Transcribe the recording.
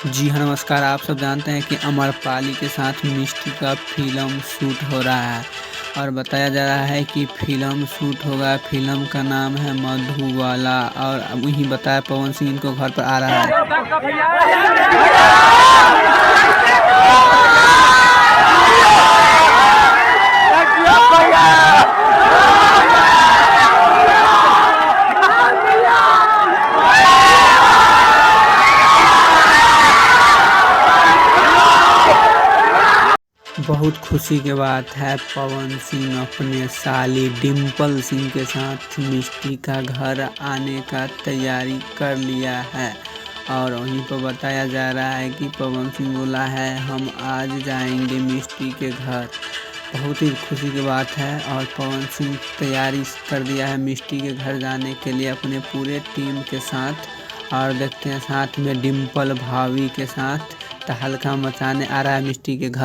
जी हाँ, नमस्कार। आप सब जानते हैं कि आम्रपाली के साथ मिष्टी का फ़िल्म शूट हो रहा है और बताया जा रहा है कि फ़िल्म शूट होगा। फ़िल्म का नाम है मधुबाला और वहीं बताया पवन सिंह इनको घर पर आ रहा है। बहुत खुशी की बात है, पवन सिंह अपने साली डिम्पल सिंह के साथ मिष्टी का घर आने का तैयारी कर लिया है और वहीं पर बताया जा रहा है कि पवन सिंह बोला है हम आज जाएंगे मिष्टी के घर। बहुत ही खुशी की बात है और पवन सिंह तैयारी कर दिया है मिष्टी के घर जाने के लिए अपने पूरे टीम के साथ। और देखते हैं साथ में डिम्पल भाभी के साथ तहलका मचाने आ रहा है मिष्टी के घर।